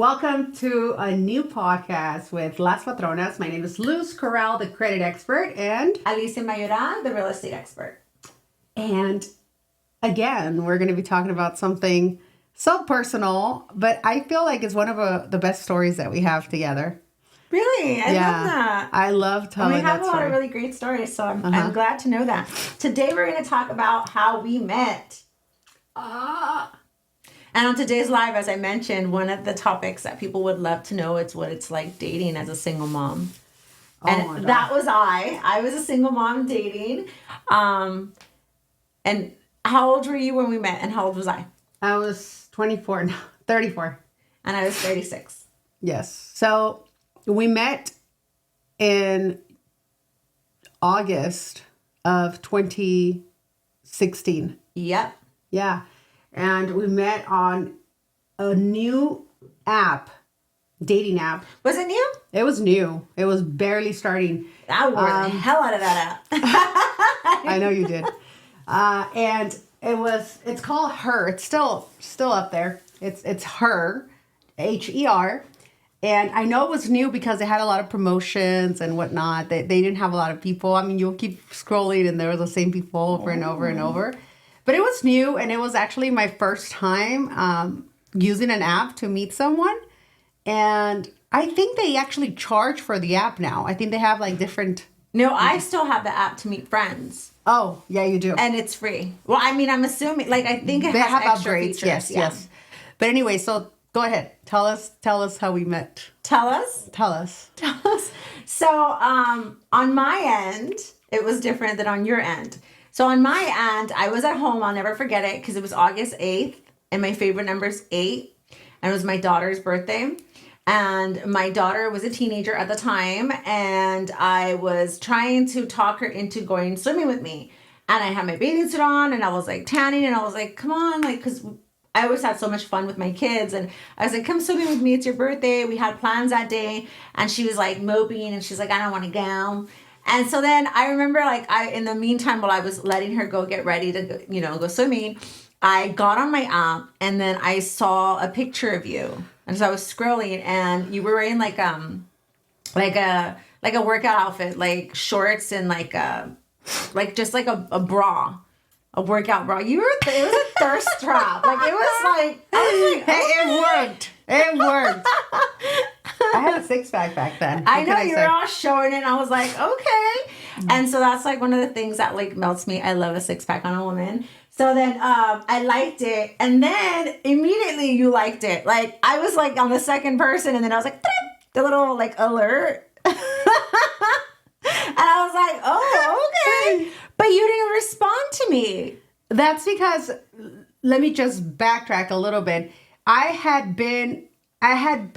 Welcome to a new podcast with Las Patronas. My name is Luz Corral, the credit expert, and Alicia and the real estate expert. And again, we're going to be talking about something so personal, but I feel like it's one of the best stories that we have together. Really? I love that. I love telling that story. We have a lot of really great stories, so I'm glad to know that. Today we're going to talk about how we met. And on today's live, as I mentioned, one of the topics that people would love to know is what it's like dating as a single mom. And that was I. I was a single mom dating. And how old were you when we met? And how old was I? I was 24, no, 34. And I was 36. Yes. So we met in August of 2016. Yep. Yeah. And we met on a new app, dating app. Was it new? It was new. It was barely starting. I wore the hell out of that app. I know you did. And it's called Her. It's still up there. It's Her, Her. And I know it was new because they had a lot of promotions and whatnot. They didn't have a lot of people. I mean, you'll keep scrolling and there were the same people over and over and over. But it was new, and it was actually my first time using an app to meet someone. And I think they actually charge for the app now. I think they have like different... No, I still have the app to meet friends. Oh, yeah, you do. And it's free. Well, I mean, I'm assuming, like, I think it has extra features. Yes. But anyway, so go ahead. Tell us how we met. Tell us. So, on my end, it was different than on your end. So on my end, I was at home. I'll never forget it because it was August 8th and my favorite number is 8. And it was my daughter's birthday. And my daughter was a teenager at the time. And I was trying to talk her into going swimming with me. And I had my bathing suit on and I was like tanning and I was like, come on, like, because I always had so much fun with my kids. And I was like, come swimming with me. It's your birthday. We had plans that day. And she was like moping and she's like, I don't want to go. And so then I remember, like, in the meantime, while I was letting her go get ready to, go swimming, I got on my app and then I saw a picture of you. And so I was scrolling and you were wearing like a workout outfit, like shorts and just like a bra. A workout bra. It was a thirst trap. Like, it was like, It worked. I had a six-pack back then. I know, you were all showing it, and I was like, okay. And so that's, like, one of the things that, like, melts me. I love a six-pack on a woman. So then I liked it, and then immediately you liked it. Like, I was, like, on the second person, and then I was like, the little, like, alert. And I was like, oh, okay. But you didn't respond to me. That's because, let me just backtrack a little bit. I had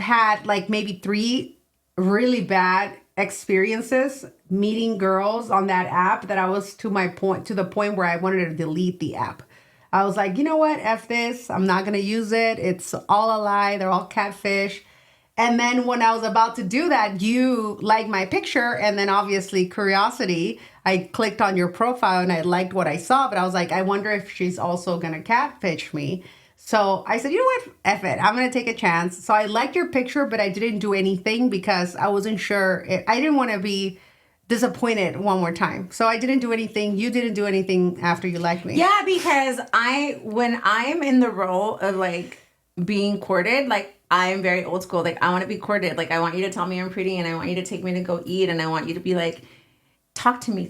had like maybe 3 really bad experiences meeting girls on that app that I was to the point where I wanted to delete the app. I was like, you know what? F this. I'm not going to use it. It's all a lie. They're all catfish. And then when I was about to do that, you liked my picture. And then obviously curiosity, I clicked on your profile and I liked what I saw. But I was like, I wonder if she's also going to catfish me. So I said, you know what? F it. I'm going to take a chance. So I liked your picture, but I didn't do anything because I wasn't sure. I didn't want to be disappointed one more time. So I didn't do anything. You didn't do anything after you liked me. Yeah, because when I'm in the role of like being courted, like I'm very old school. Like I want to be courted. Like I want you to tell me I'm pretty and I want you to take me to go eat and I want you to be like, talk to me.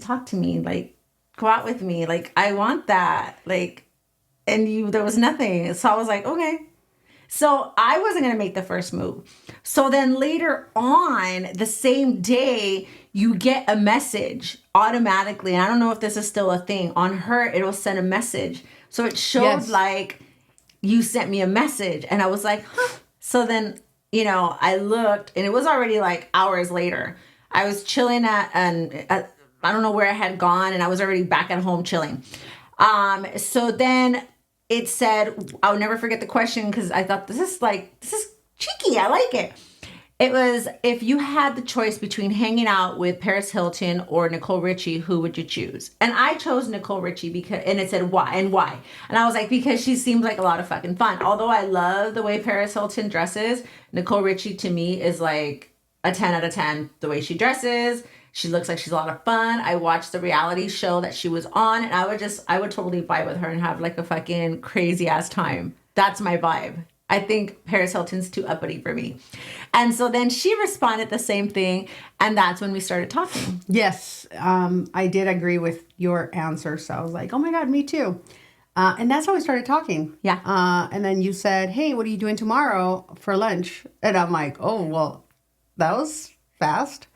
Like go out with me. Like I want that. Like, and there was nothing. So I was like, okay. So I wasn't going to make the first move. So then later on, the same day, you get a message automatically. And I don't know if this is still a thing. On Her, it'll send a message. So it showed like you sent me a message. And I was like, huh. So then, I looked and it was already like hours later. I was chilling at I don't know where I had gone. And I was already back at home chilling. So then it said, I'll never forget the question because I thought this is cheeky. I like it. It was, if you had the choice between hanging out with Paris Hilton or Nicole Richie, who would you choose? And I chose Nicole Richie because, and it said why and why. And I was like, because she seems like a lot of fucking fun. Although I love the way Paris Hilton dresses, Nicole Richie to me is like a 10 out of 10. The way she dresses, she looks like she's a lot of fun. I watched the reality show that she was on, and I would totally vibe with her and have like a fucking crazy ass time. That's my vibe. I think Paris Hilton's too uppity for me. And so then she responded the same thing. And that's when we started talking. Yes, I did agree with your answer. So I was like, oh my God, me too. And that's how we started talking. Yeah. And then you said, hey, what are you doing tomorrow for lunch? And I'm like, oh, well, that was fast.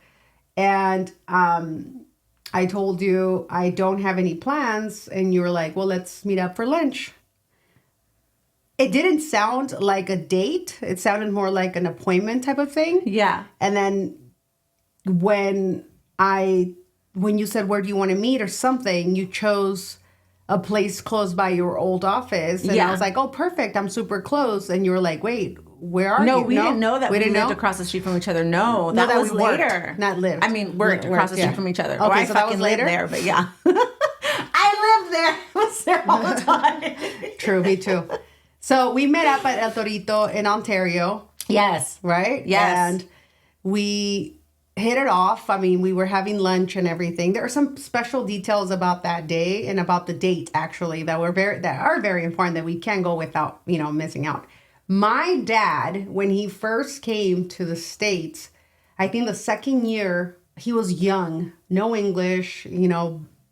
And I told you I don't have any plans. And you were like, well, let's meet up for lunch. It didn't sound like a date. It sounded more like an appointment type of thing. Yeah. And then when you said, where do you want to meet or something, you chose a place close by your old office. And I was like, oh, perfect. I'm super close. And you were like, wait, where are you? No, we didn't know that we lived across the street from each other. No, that was later. Not lived. I mean, worked across the street from each other. Okay, so that was later? Lived there, but yeah. I lived there. I was there all the time. True, me too. So we met up at El Torito in Ontario. Yes. Right? Yes. And we hit it off. I mean, we were having lunch and everything. There are some special details about that day and about the date, actually, that are very important that we can't go without, missing out. My dad, when he first came to the States, I think the second year, he was young, no English,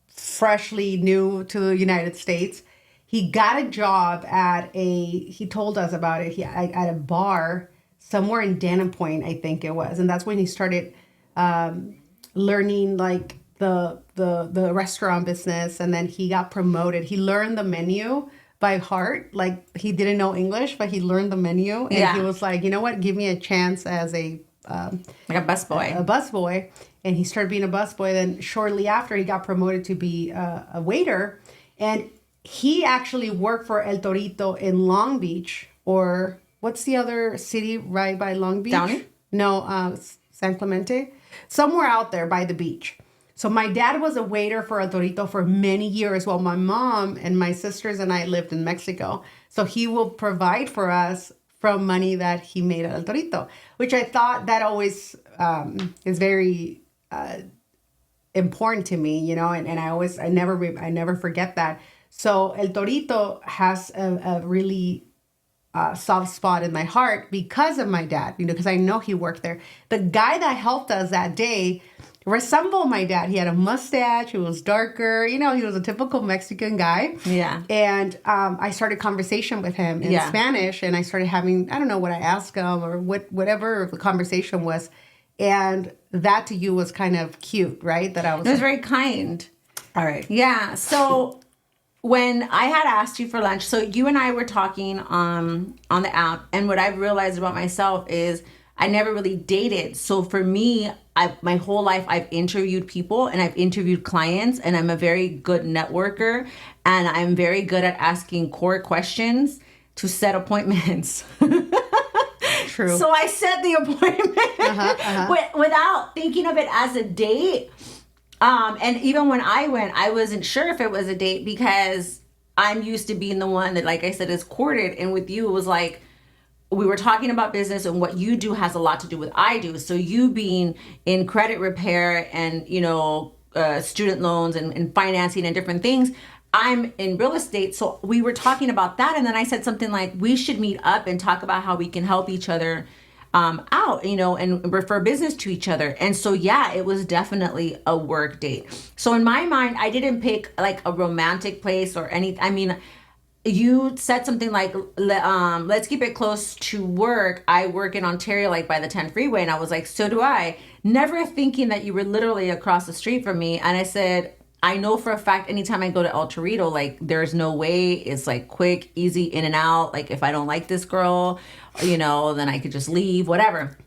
freshly new to the United States. He got a job he told us about it, at a bar somewhere in Dana Point, I think it was. And that's when he started learning like the restaurant business. And then he got promoted. He learned the menu by heart. Like, he didn't know English, but he learned the menu. And he was like, you know what, give me a chance as like a busboy. A busboy. And he started being a busboy. Then shortly after, he got promoted to be a waiter. And he actually worked for El Torito in Long Beach, or what's the other city right by Long Beach? Downey? No, San Clemente. Somewhere out there by the beach. So my dad was a waiter for El Torito for many years while my mom and my sisters and I lived in Mexico. So he will provide for us from money that he made at El Torito, which I thought that always is very important to me, and I never forget that. So El Torito has a really soft spot in my heart because of my dad, because I know he worked there. The guy that helped us that day resembled my dad. He had a mustache. He was darker. He was a typical Mexican guy. Yeah. And I started conversation with him in Spanish, and I started having, I don't know what I asked him or whatever the conversation was. And that to you was kind of cute, right? It was very kind. All right. Yeah. So when I had asked you for lunch, so you and I were talking on the app, and what I've realized about myself is I never really dated. So for me, my whole life I've interviewed people and I've interviewed clients, and I'm a very good networker, and I'm very good at asking core questions to set appointments. True. So I set the appointment without thinking of it as a date. And even when I went, I wasn't sure if it was a date because I'm used to being the one that, like I said, is courted. And with you, it was like, we were talking about business, and what you do has a lot to do with I do. So you being in credit repair and, student loans and financing and different things, I'm in real estate. So we were talking about that. And then I said something like, we should meet up and talk about how we can help each other out, and refer business to each other. And so, yeah, it was definitely a work date. So in my mind, I didn't pick like a romantic place or anything. I mean, you said something like, let's keep it close to work. I work in Ontario, like by the 10 freeway. And I was like, so do I. Never thinking that you were literally across the street from me. And I said, I know for a fact, anytime I go to El Torito, like there's no way it's like quick, easy in and out. Like if I don't like this girl, then I could just leave, whatever.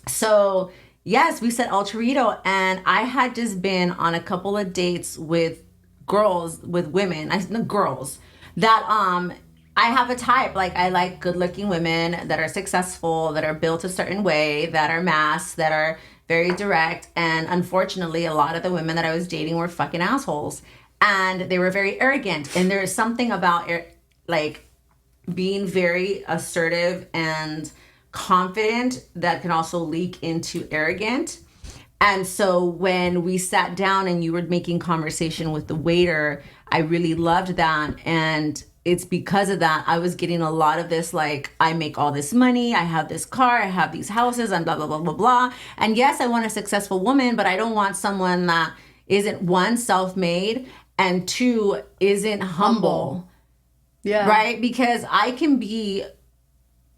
So yes, we said El Torito, and I had just been on a couple of dates with girls, with women, girls that I have a type. Like, I like good looking women that are successful, that are built a certain way, that are masked, that are very direct. And unfortunately, a lot of the women that I was dating were fucking assholes. And they were very arrogant. And there is something about, like, being very assertive and confident that can also leak into arrogant. And so when we sat down and you were making conversation with the waiter, I really loved that. And it's because of that I was getting a lot of this, like, I make all this money, I have this car, I have these houses, and blah, blah, blah, blah, blah. And yes, I want a successful woman, but I don't want someone that isn't, one, self-made, and two, isn't humble. Yeah. Right? Because I can be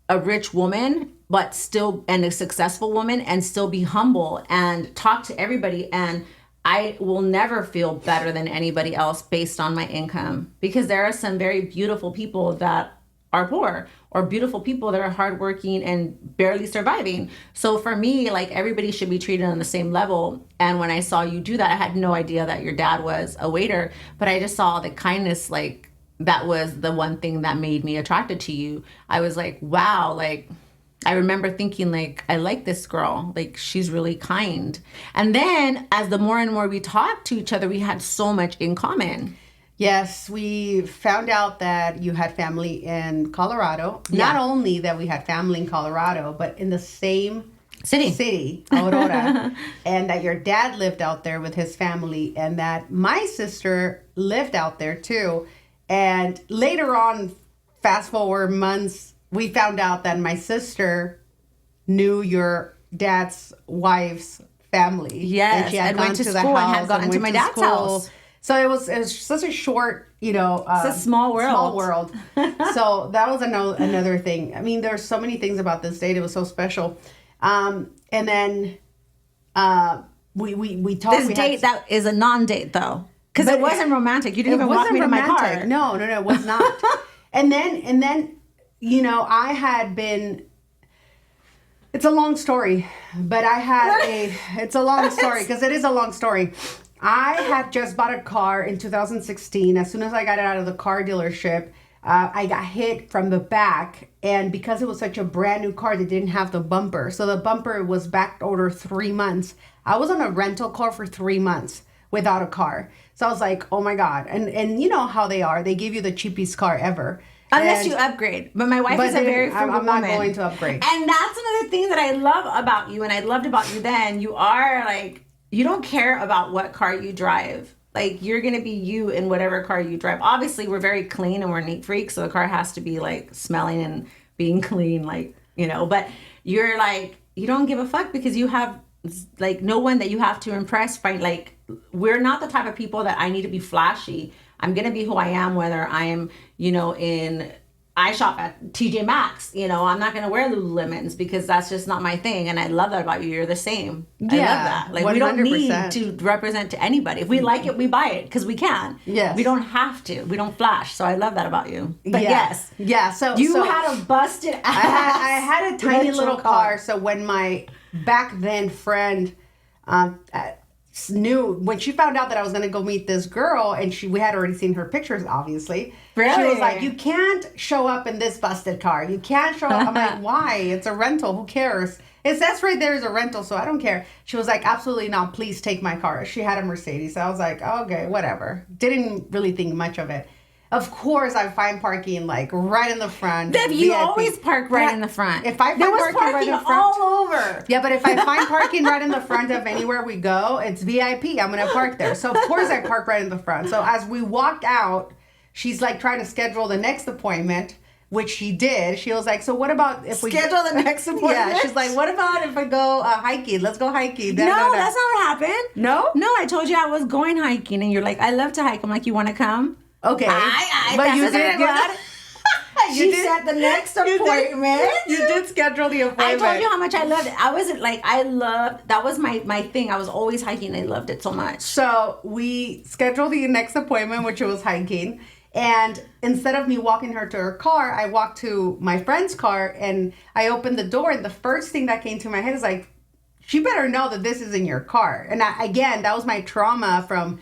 a rich woman, but still, and a successful woman, and still be humble and talk to everybody. And I will never feel better than anybody else based on my income, because there are some very beautiful people that are poor, or beautiful people that are hardworking and barely surviving. So for me, like, everybody should be treated on the same level. And when I saw you do that, I had no idea that your dad was a waiter, but I just saw the kindness. Like, that was the one thing that made me attracted to you. I was like, wow, like, I remember thinking, like, I like this girl. Like, she's really kind. And then as the more and more we talked to each other, we had so much in common. Yes, we found out that you had family in Colorado. Yeah. Not only that we had family in Colorado, but in the same City, Aurora, and that your dad lived out there with his family, and that my sister lived out there too. And later on, fast forward months, we found out that my sister knew your dad's wife's family. Yes, and she had and gone went to the school and house had gone to went my dad's house. So it was such a short, It's a small world. Small world. So that was another thing. I mean, there's so many things about this date. It was so special. And then we talked. This date that is a non-date though, because But it wasn't romantic. You didn't even walk me to my car. No, it was not. and then, I had been. It's a long story, but I had it's a long story because it is a long story. I had just bought a car in 2016. As soon as I got it out of the car dealership, I got hit from the back. And because it was such a brand new car, they didn't have the bumper. So the bumper was back order 3 months. I was on a rental car for 3 months without a car. So I was like, oh my God. And you know how they are. They give you the cheapest car ever. Unless you upgrade. But my wife is a very frugal I'm not woman. going to upgrade. And that's another thing that I love about you, and I loved about you then. You are like, you don't care about what car you drive. Like, you're going to be you in whatever car you drive. Obviously, we're very clean and we're neat freaks, so the car has to be, like, smelling and being clean, like, but you're like, you don't give a fuck because you have, like, no one that you have to impress. Like, we're not the type of people that I need to be flashy. I'm going to be who I am, whether I am, I shop at TJ Maxx, I'm not going to wear Lululemons because that's just not my thing. And I love that about you. You're the same. I love that. Like, 100%. We don't need to represent to anybody. If we like it, we buy it because we can. Yes. We don't have to. We don't flash. So I love that about you. But yes. Yeah. So you had a busted ass. I had a tiny little car. So when my back then friend, knew when she found out that I was going to go meet this girl, and we had already seen her pictures, obviously. Really? She was like, you can't show up in this busted car. You can't show up. I'm like, why? It's a rental. Who cares? It says right there is a rental, so I don't care. She was like, absolutely not. Please take my car. She had a Mercedes. So I was like, okay, whatever. Didn't really think much of it. Of course, I find parking like right in the front. Deb, you always park right in the front. If I find parking right in the front, all over. Yeah, but if I find parking right in the front of anywhere we go, it's VIP. I'm gonna park there. So of course I park right in the front. So as we walked out, she's like trying to schedule the next appointment, which she did. She was like, "So what about if we schedule the next appointment?" Yeah, she's like, "What about if I go hiking? Let's go hiking." No, that's not what happened. No, I told you I was going hiking, and you're like, "I love to hike." I'm like, "You want to come?" Okay, but you did get. She said the next appointment. You did schedule the appointment. I told you how much I loved it. I wasn't like, I loved, that was my thing. I was always hiking. I loved it so much. So we scheduled the next appointment, which was hiking. And instead of me walking her to her car, I walked to my friend's car and I opened the door. And the first thing that came to my head is like, she better know that this is in your car. And again, that was my trauma from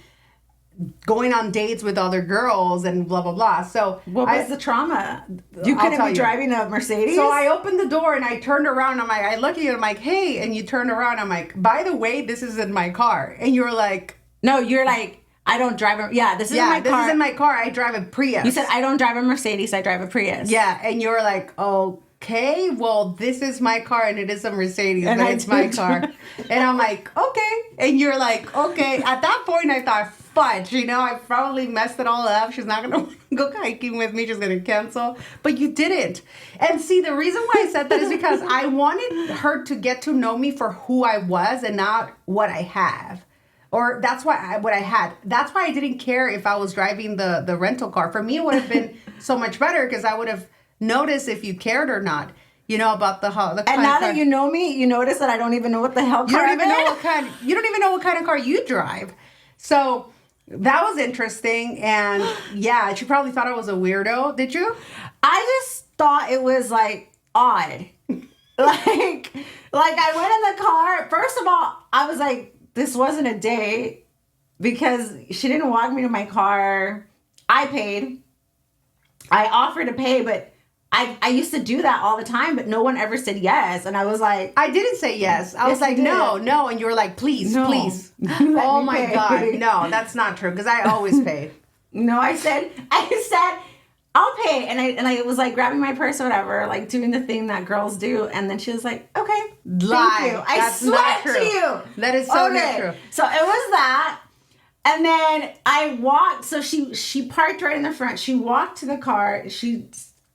going on dates with other girls and blah blah blah. So what was the trauma? You I'll couldn't tell be you. driving a Mercedes? So I opened the door and I turned around. I'm like, I look at you. I'm like, hey, and you turned around. I'm like, by the way, this is in my car. And you were like, no, you're like, I don't drive a, this is in yeah, my this car. is in my car. I drive a Prius. You said, I don't drive a Mercedes, I drive a Prius. Yeah, and you were like, okay, well, this is my car and it is a Mercedes, And but I it's my did car. And I'm like, okay. And you're like, okay. At that point, I thought, fudge, I probably messed it all up. She's not going to go hiking with me. She's going to cancel. But you didn't. And see, the reason why I said that is because I wanted her to get to know me for who I was and not what I have. Or that's why what I had. That's why I didn't care if I was driving the rental car. For me, it would have been so much better because I would have noticed if you cared or not. About the and now that you know me, you notice that I don't even know what the hell car you don't even know what kind of car you drive. So that was interesting. And yeah, she probably thought I was a weirdo. Did you? I just thought it was like odd. like I went in the car. First of all, I was like, this wasn't a date because she didn't walk me to my car. I paid. I offered to pay, but I used to do that all the time, but no one ever said yes. And I was like, I didn't say yes. I was like, no. And you were like, please, No. please. Let Oh me my pay. God. No, that's not true because I always paid. No, I said, I'll pay. And I was like grabbing my purse or whatever, like doing the thing that girls do. And then she was like, okay, Lie. thank you. I That's swear not to true. you. That is so not true. So it was that. And then I walked. So she parked right in the front. She walked to the car. She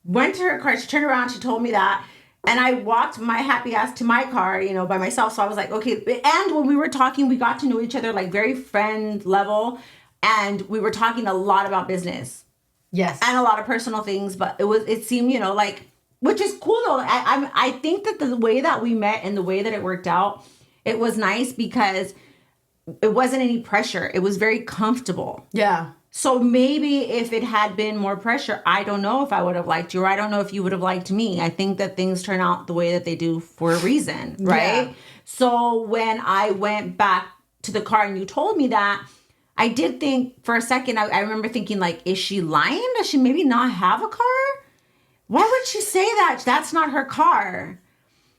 went to her car. She turned around. She told me that. And I walked my happy ass to my car, by myself. So I was like, okay. And when we were talking, we got to know each other like very friend level. And we were talking a lot about business. Yes. And a lot of personal things. But it seemed, which is cool though. I think that the way that we met and the way that it worked out, it was nice because it wasn't any pressure. It was very comfortable. Yeah. So maybe if it had been more pressure, I don't know if I would have liked you or I don't know if you would have liked me. I think that things turn out the way that they do for a reason, right? Yeah. So when I went back to the car and you told me that, I did think for a second, I remember thinking like, is she lying? Does she maybe not have a car? Why would she say that? That's not her car.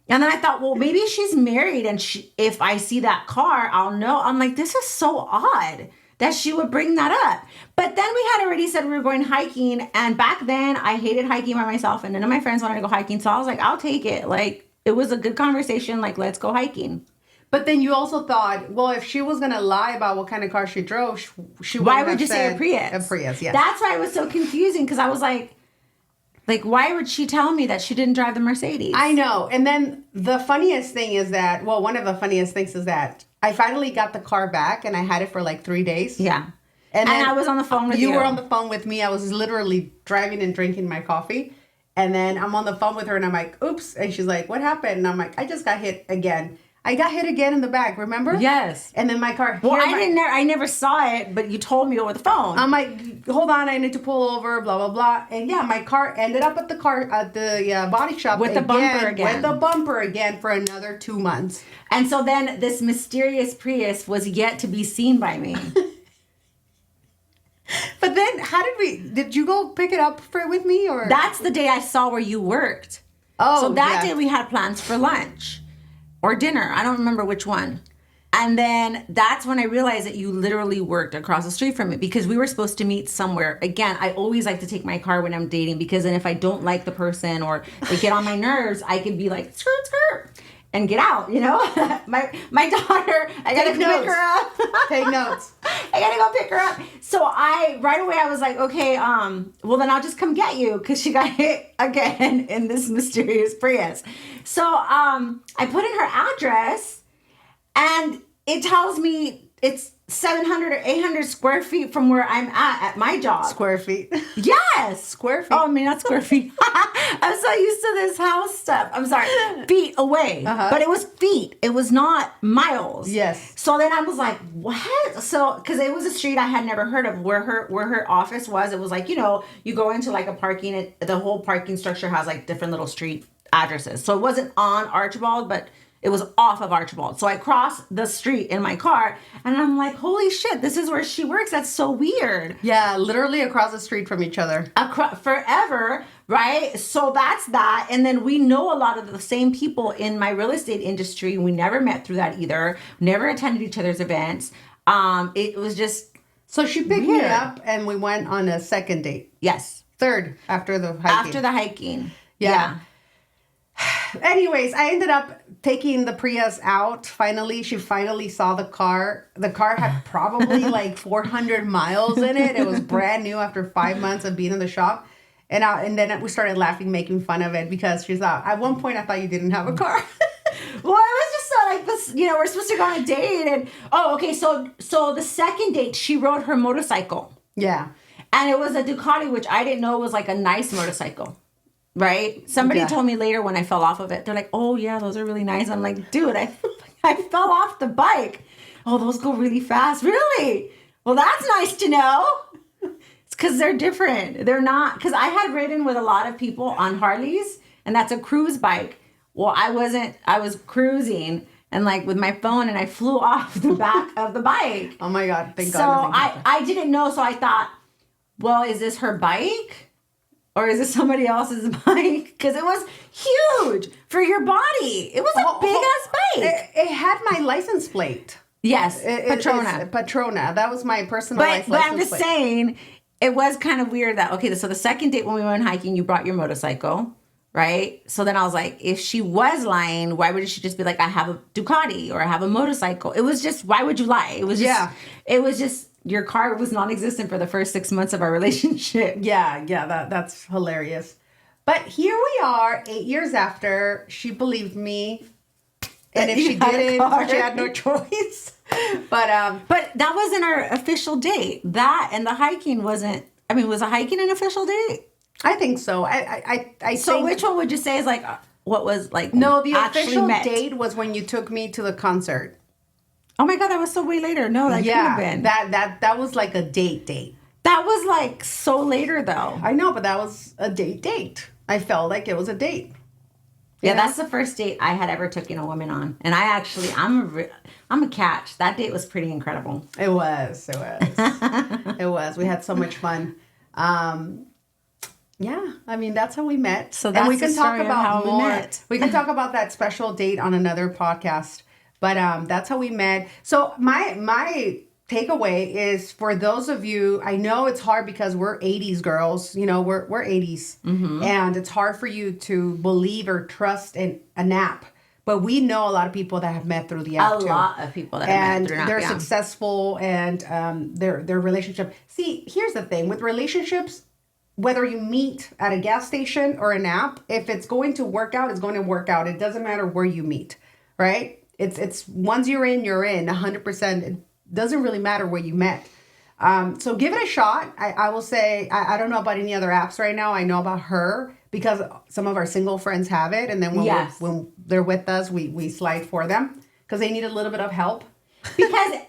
And then I thought, well, maybe she's married and if I see that car, I'll know. I'm like, this is so odd that she would bring that up. But then we had already said we were going hiking. And back then I hated hiking by myself and none of my friends wanted to go hiking. So I was like, I'll take it. Like, it was a good conversation. Like, let's go hiking. But then you also thought, well, if she was going to lie about what kind of car she drove, she Why wouldn't would have you say said a Prius? A Prius, yes. That's why it was so confusing because I was like, why would she tell me that she didn't drive the Mercedes? I know. And then the funniest thing is that, well, one of the funniest things is that I finally got the car back and I had it for like 3 days. Yeah. And then I was on the phone with you. You were on the phone with me. I was literally driving and drinking my coffee. And then I'm on the phone with her and I'm like, oops. And she's like, what happened? And I'm like, I just got hit again. I got hit again in the back, remember? Yes. And then my car. Well, I never saw it, but you told me over the phone. I'm like, hold on, I need to pull over, blah blah blah. And yeah, my car ended up at the body shop With the bumper again. With the bumper again for another 2 months. And so then this mysterious Prius was yet to be seen by me. But then, did you go pick it up with me or? That's the day I saw where you worked. Oh, so that yeah. day we had plans for lunch or dinner. I don't remember which one. And then that's when I realized that you literally worked across the street from me because we were supposed to meet somewhere. Again, I always like to take my car when I'm dating because then if I don't like the person or they get on my nerves, I can be like, skirt, skirt, and get out, My daughter, I gotta go pick her up. Take notes. I gotta go pick her up. So right away I was like, okay, well then I'll just come get you because she got hit again in this mysterious Prius. So I put in her address and it tells me it's 700 or 800 square feet from where I'm at my job. Square feet. Yes. Square feet. Oh, I mean, not square feet. I'm so used to this house stuff. I'm sorry. Feet away. Uh-huh. But it was feet. It was not miles. Yes. So then I was like, what? So, because it was a street I had never heard of where her office was. It was like, you go into like a parking, the whole parking structure has like different little street addresses. So it wasn't on Archibald, but It was off of Archibald. So I crossed the street in my car and I'm like, holy shit, this is where she works. That's so weird. Yeah, literally across the street from each other. Forever, right? So that's that. And then we know a lot of the same people in my real estate industry. We never met through that either. Never attended each other's events. It was just So she picked weird. me up and we went on a second date. Yes. Third after the hiking. After the hiking. Yeah. Anyways, I ended up taking the Prius out. Finally, she finally saw the car. The car had probably like 400 miles in it. It was brand new after 5 months of being in the shop. And then we started laughing, making fun of it because she thought, at one point I thought you didn't have a car. Well, I was just so like this, we're supposed to go on a date and okay, so the second date she rode her motorcycle. Yeah. And it was a Ducati, which I didn't know was like a nice motorcycle. Right? Somebody told me later when I fell off of it. They're like, "Oh yeah, those are really nice." I'm like, "Dude, I fell off the bike. Oh, those go really fast. Really? Well, that's nice to know." It's because they're different. They're not, because I had ridden with a lot of people on Harleys, and that's a cruise bike. Well, I wasn't. I was cruising and like with my phone, and I flew off the back of the bike. Oh my God! Thank So God. nothing I didn't know. So I thought, well, is this her bike? Or is it somebody else's bike? Because it was huge for your body. It was a big ass bike. It had my license plate. Yes, Patrona. Patrona. That was my personal license But I'm just plate. saying, it was kind of weird that, okay, so the second date when we went hiking, you brought your motorcycle, right? So then I was like, if she was lying, why would she just be like, I have a Ducati or I have a motorcycle? It was just, why would you lie? It was just, your car was non-existent for the first 6 months of our relationship. Yeah, that's hilarious. But here we are, 8 years after. She believed me, and if she didn't, she had no choice. But that wasn't our official date. That and the hiking wasn't. I mean, was the hiking an official date? I think so. I So think, which one would you say is like what was like? No, the actually official met? date was when you took me to the concert. Oh my God, that was so way later. No, that could have been. That was like a date. That was like so later though. I know, but that was a date. I felt like it was a date. Yeah, You know? that's the first date I had ever taken a woman on, and I'm a catch. That date was pretty incredible. It was. It was. We had so much fun. Yeah, I mean that's how we met. So and that's we can the talk story of about how we more. met. We can talk about that special date on another podcast. But that's how we met. So my takeaway is for those of you, I know it's hard because we're 80s girls, we're 80s. Mm-hmm. And it's hard for you to believe or trust in an app. But we know a lot of people that have met through the app too. A lot of people that have met And through an app, they're yeah. successful and their relationship. See, here's the thing with relationships, whether you meet at a gas station or an app, if it's going to work out, it's going to work out. It doesn't matter where you meet, right? It's once you're in 100%. It doesn't really matter where you met. So give it a shot. I will say, I don't know about any other apps right now. I know about her because some of our single friends have it. And then when they're with us, we slide for them because they need a little bit of help. Because,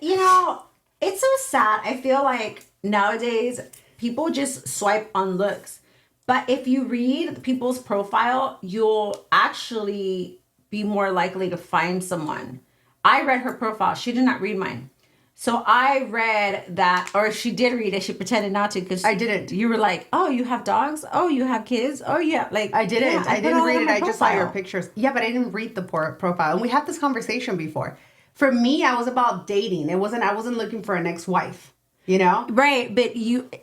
it's so sad. I feel like nowadays people just swipe on looks. But if you read people's profile, you'll actually be more likely to find someone. I read her profile. She did not read mine. So I read that, or she did read it. She pretended not to because I didn't. You were like, oh, you have dogs? Oh, you have kids? Oh, yeah. Like I didn't. Yeah, I didn't read it. I just saw your profile. pictures. Yeah, but I didn't read the profile. And we had this conversation before. For me, I was about dating. I wasn't looking for an ex-wife. Right, but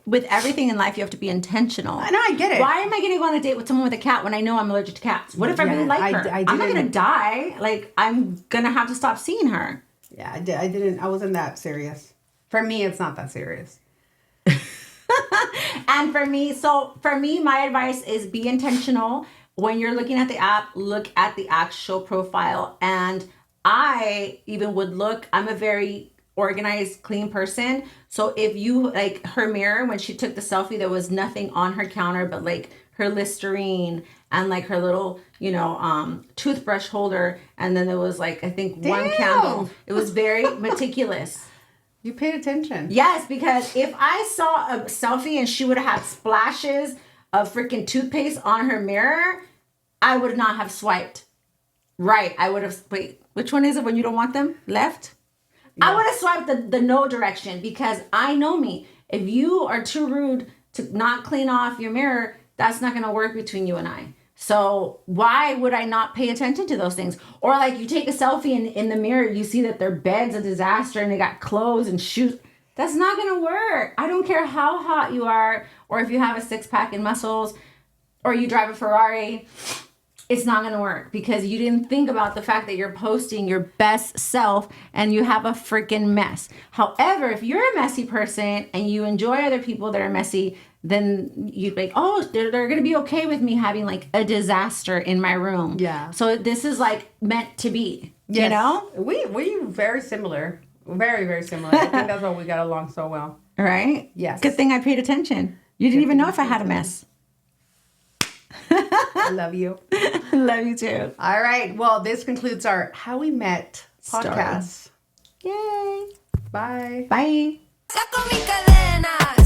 with everything in life, you have to be intentional. I know, I get it. Why am I going to go on a date with someone with a cat when I know I'm allergic to cats? What if I really like her? I'm not going to die. Like, I'm going to have to stop seeing her. Yeah, I didn't. I wasn't that serious. For me, it's not that serious. And for me, my advice is be intentional. When you're looking at the app, look at the actual profile. And I even would look, I'm a very organized, clean person. So if you like her mirror, when she took the selfie, there was nothing on her counter but like her Listerine and like her little, toothbrush holder. And then there was like, I think one candle. It was very meticulous. You paid attention. Yes, because if I saw a selfie and she would have had splashes of freaking toothpaste on her mirror, I would not have swiped. Right. I would have, wait, which one is it when you don't want them? Left? Yeah. I would have swiped the no direction because I know me. If you are too rude to not clean off your mirror, that's not going to work between you and I. So why would I not pay attention to those things? Or like you take a selfie in the mirror, you see that their bed's a disaster and they got clothes and shoes. That's not going to work. I don't care how hot you are or if you have a six-pack and muscles or you drive a Ferrari. It's not going to work because you didn't think about the fact that you're posting your best self and you have a freaking mess. However, if you're a messy person and you enjoy other people that are messy, then you'd be like, oh, they're going to be okay with me having like a disaster in my room. Yeah. So this is like meant to be, yes. You know? We very similar. Very, very similar. I think that's why we got along so well. Right? Yes. Good thing I paid attention. You didn't even know if I had a mess. I love you. Love you too. All right. Well, this concludes our How We Met podcast. Yay. Bye. Bye. Saco mi cadena.